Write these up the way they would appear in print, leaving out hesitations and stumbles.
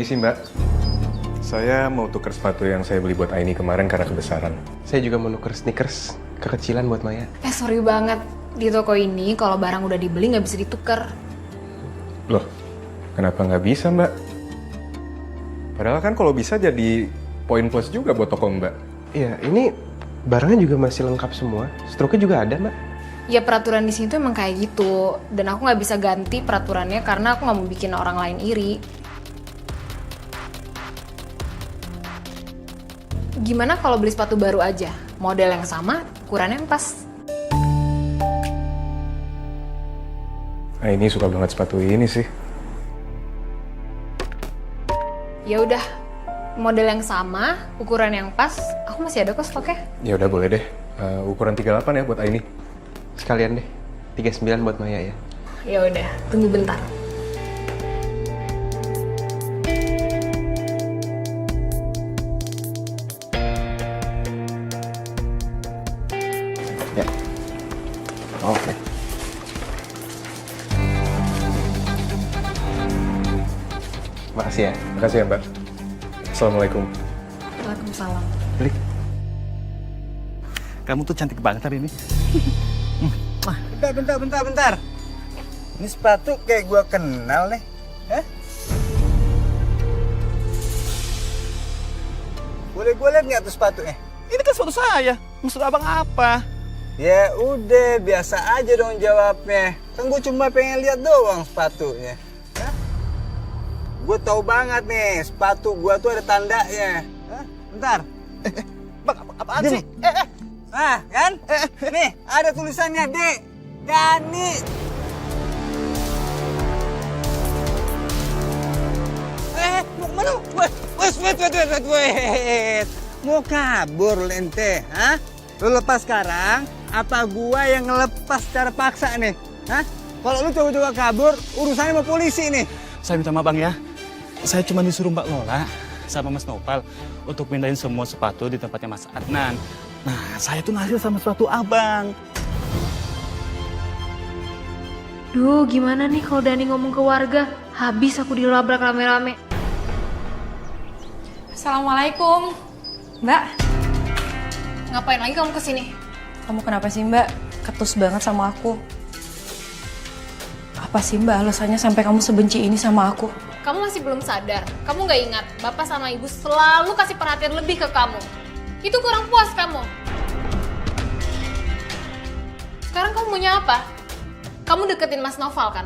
Permisi Mbak. Saya mau tuker sepatu yang saya beli buat Aini kemarin karena kebesaran. Saya juga mau nuker sneakers kekecilan buat Maya. Sorry banget. Di toko ini kalau barang udah dibeli nggak bisa ditukar. Loh, kenapa nggak bisa Mbak? Padahal kan kalau bisa jadi poin plus juga buat toko Mbak. Iya, ini barangnya juga masih lengkap semua. Struknya juga ada, Mbak. Ya peraturan di sini tuh emang kayak gitu. Dan aku nggak bisa ganti peraturannya karena aku nggak mau bikin orang lain iri. Gimana kalau beli sepatu baru aja? Model yang sama, ukurannya yang pas. Aini suka banget sepatu ini sih. Ya udah, model yang sama, ukuran yang pas, aku masih ada kok stoknya. Ya udah boleh deh. Ukuran 38 ya buat Aini. Sekalian deh, 39 buat Maya ya. Ya udah, tunggu bentar. Ya. Oke. Makasih ya. Makasih ya Mbak. Assalamualaikum. Waalaikumsalam. Balik. Kamu tuh cantik banget hari ini. Bentar. Ini sepatu kayak gua kenal nih. Hah? Boleh gua lihat nggak tuh sepatunya? Ini kan sepatu saya. Maksud abang apa? Ya udah, biasa aja dong jawabnya. Kan gua cuma pengen lihat doang sepatunya. Hah? Gua tahu banget nih, sepatu gua tuh ada tandanya. Hah? Bentar. Bang, apaan Nih. sih? Nah, kan? Nih, ada tulisannya D. Dani. Mau kemana? Wait. Mau kabur lu ente, hah? Lu lepas sekarang, apa gua yang ngelepas secara paksa nih? Hah? Kalau lu coba-coba kabur, urusannya sama polisi nih. Saya minta maaf bang ya. Saya cuma disuruh Mbak Lola sama Mas Nopal untuk pindahin semua sepatu di tempatnya Mas Adnan. Nah, saya tuh naksir sama sepatu abang. Duh, gimana nih kalau Dani ngomong ke warga? Habis aku dilabrak rame-rame. Assalamualaikum, Mbak. Ngapain lagi kamu kesini? Kamu kenapa sih, Mbak? Ketus banget sama aku. Apa sih, Mbak, alasannya sampai kamu sebenci ini sama aku? Kamu masih belum sadar? Kamu nggak ingat? Bapak sama ibu selalu kasih perhatian lebih ke kamu. Itu kurang puas kamu. Sekarang kamu maunya apa? Kamu deketin Mas Noval kan?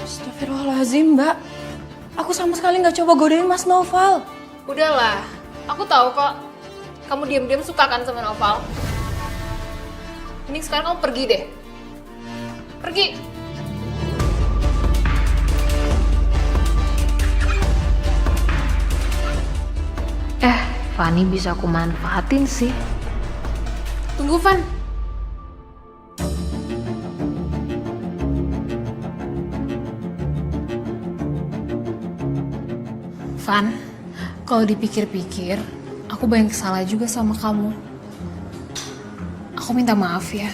Astagfirullahaladzim, Mbak. Aku sama sekali nggak coba godain Mas Noval. Udahlah, aku tahu kok. Kamu diam-diam suka kan sama Noval? Ini sekarang kamu pergi deh. Pergi. Fanny bisa aku manfaatin sih. Tunggu, Van. Van, kalau dipikir-pikir, aku banyak salah juga sama kamu. Aku minta maaf ya.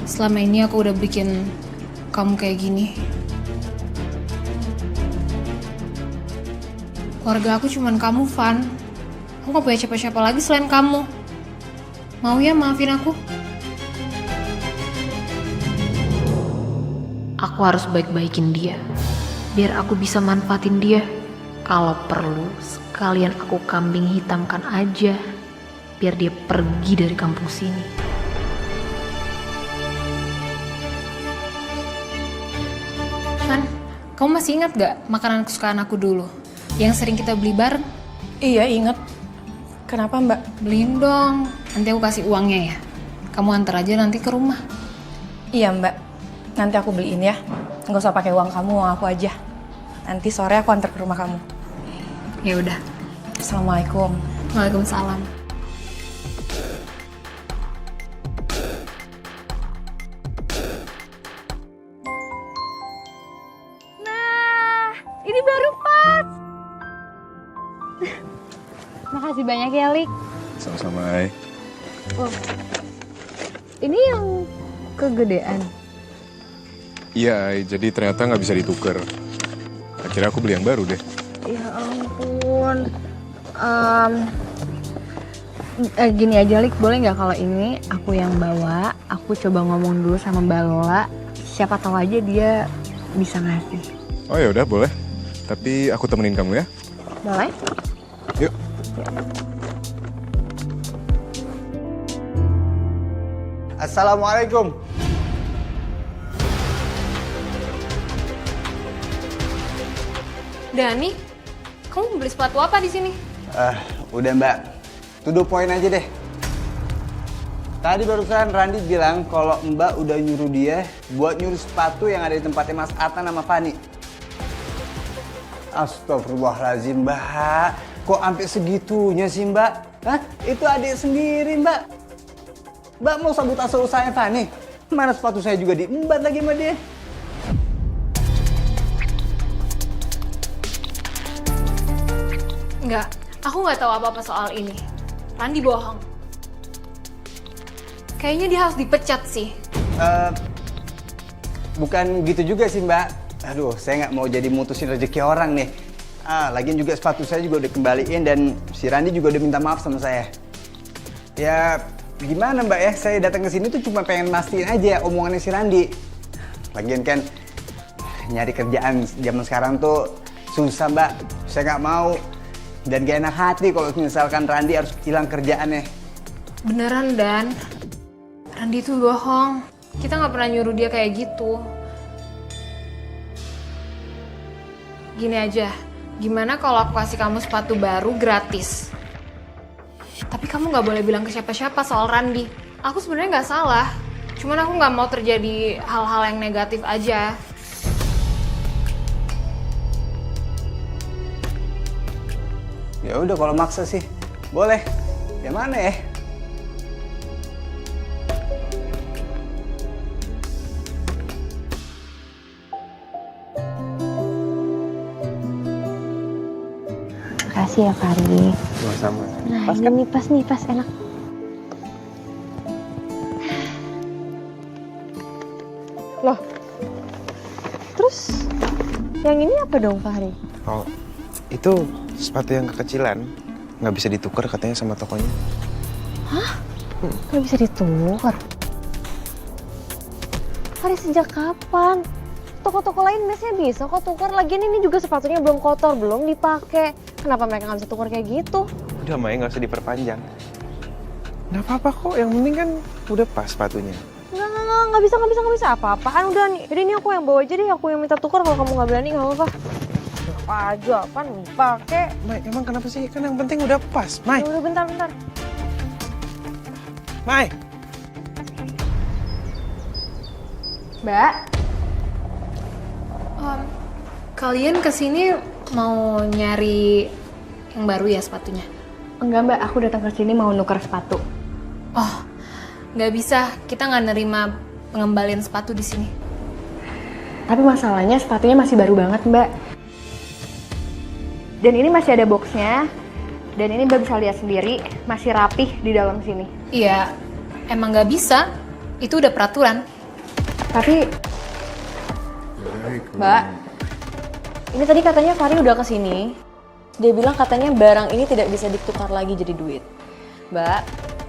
Selama ini aku udah bikin kamu kayak gini. Keluarga aku cuman kamu, Van. Aku gak punya siapa-siapa lagi selain kamu. Mau ya maafin aku? Aku harus baik-baikin dia, biar aku bisa manfaatin dia. Kalau perlu, sekalian aku kambing hitamkan aja, biar dia pergi dari kampung sini. Van, kamu masih ingat gak makanan kesukaan aku dulu? Yang sering kita beli bareng? Iya, inget. Kenapa, Mbak? Beliin dong, nanti aku kasih uangnya ya. Kamu antar aja nanti ke rumah. Iya, Mbak. Nanti aku beliin ya. Nggak usah pakai uang kamu, uang aku aja. Nanti sore aku antar ke rumah kamu. Ya udah. Assalamualaikum. Waalaikumsalam. Ini baru pas. Makasih banyak ya, Lik. Sama-sama, Ai. Oh, ini yang kegedean. Iya, jadi ternyata nggak bisa ditukar. Akhirnya aku beli yang baru deh. Ya ampun. Gini aja, Lik, boleh nggak kalau ini aku yang bawa? Aku coba ngomong dulu sama Mbak Lola. Siapa tahu aja dia bisa ngasih. Oh ya udah boleh. Tapi aku temenin kamu ya. Boleh? Yuk. Assalamualaikum. Dani, kamu beli sepatu apa di sini? Udah Mbak. To the point aja deh. Tadi barusan Randi bilang kalau Mbak udah nyuruh dia buat nyuruh sepatu yang ada di tempatnya Mas Adnan sama Fani. Astagfirullahaladzim Mbak. Kok sampai segitunya sih Mbak? Hah? Itu adik sendiri Mbak. Mbak mau sabotase usahanya Fani? Mana sepatu saya juga diembat lagi sama dia. Enggak, aku nggak tahu apa-apa soal ini. Randi bohong. Kayaknya dia harus dipecat sih. Bukan gitu juga sih Mbak. Aduh, saya nggak mau jadi mutusin rezeki orang nih. Lagian juga sepatu saya juga udah kembaliin dan si Randi juga udah minta maaf sama saya. Ya, gimana Mbak ya? Saya datang ke sini tuh cuma pengen mastiin aja omongannya si Randi. Lagian kan nyari kerjaan zaman sekarang tuh susah Mbak. Saya nggak mau. Dan gak enak hati kalau misalkan Randi harus hilang kerjaannya. Beneran, Dan. Randi itu bohong. Kita nggak pernah nyuruh dia kayak gitu. Gini aja, gimana kalau aku kasih kamu sepatu baru gratis? Tapi kamu nggak boleh bilang ke siapa-siapa soal Randi. Aku sebenarnya nggak salah. Cuman aku nggak mau terjadi hal-hal yang negatif aja. Ya udah kalau maksa sih, boleh. Yang mana ya? Makasih ya, Fari. Sama-sama. Nah, ini pas nih, pas enak. Loh, terus yang ini apa dong, Fahri? Oh, itu sepatu yang kekecilan. Nggak bisa ditukar katanya sama tokonya. Hah? Nggak bisa ditukar? Fahri, sejak kapan? Toko-toko lain biasanya bisa kok tukar. Lagian ini juga sepatunya belum kotor, belum dipakai. Kenapa mereka nggak bisa tukar kayak gitu? Udah, Mai, nggak usah diperpanjang. Nggak apa-apa kok, yang penting kan udah pas sepatunya. Nggak bisa apa-apaan udah nih. Jadi ini aku yang bawa aja deh, aku yang minta tukar. Kalau kamu nggak berani nggak apa-apa. Apa aja, apaan dipakai? Mai, emang kenapa sih? Kan yang penting udah pas, Mai. Udah, bentar. Mai! Mbak, kalian kesini mau nyari yang baru ya sepatunya? Enggak Mbak, aku datang ke sini mau nuker sepatu. Oh, nggak bisa. Kita nggak nerima pengembalian sepatu di sini. Tapi masalahnya sepatunya masih baru banget Mbak. Dan ini masih ada boxnya. Dan ini Mbak bisa lihat sendiri, masih rapih di dalam sini. Iya, emang nggak bisa. Itu udah peraturan. Tapi, Mbak, ini tadi katanya Fahri udah kesini. Dia bilang katanya barang ini tidak bisa ditukar lagi jadi duit. Mbak,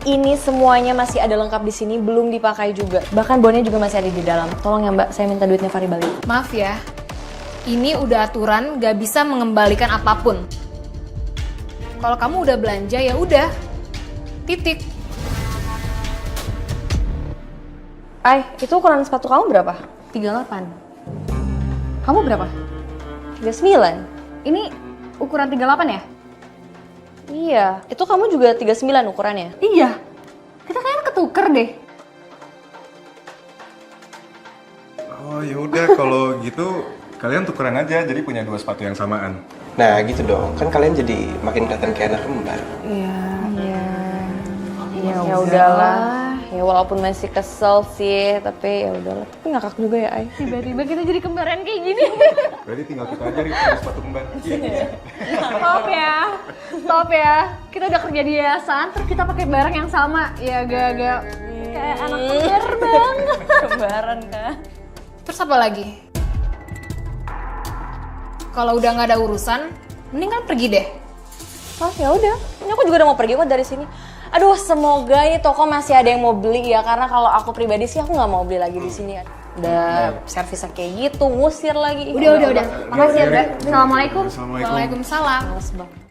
ini semuanya masih ada lengkap di sini, belum dipakai juga. Bahkan bonnya juga masih ada di dalam. Tolong ya Mbak, saya minta duitnya Fahri balik. Maaf ya, ini udah aturan, nggak bisa mengembalikan apapun. Kalau kamu udah belanja ya udah, titik. Itu ukuran sepatu kamu berapa? 38. Kamu berapa? 39. Ini ukuran 38 ya? Iya, itu kamu juga 39 ukurannya? Iya, kita kayaknya ketuker deh. Oh yaudah kalau gitu kalian tukeran aja, jadi punya dua sepatu yang samaan. Nah, gitu dong. Kan kalian jadi makin kelihatan kayak anak kembar. Ya udahlah. Ya walaupun masih kesel sih, tapi ya udahlah. Tapi ngakak juga ya, Ay. Tiba-tiba kita jadi kembaran kayak gini. Berarti tinggal kita aja punya sepatu kembar. Stop ya. Kita udah kerja di yayasan, terus kita pakai barang yang sama. Ya agak-agak kayak anak kembar banget. Kembaran kan? Terus apa lagi? Kalau udah nggak ada urusan, mending kan pergi deh. Oh ya udah, ini aku juga udah mau pergi kok dari sini. Aduh, semoga ini toko masih ada yang mau beli ya, karena kalau aku pribadi sih aku nggak mau beli lagi di sini. Udah servisnya kayak gitu, ngusir lagi. Udah. Makasih ya, Mbak. Assalamualaikum. Waalaikumsalam. Males banget.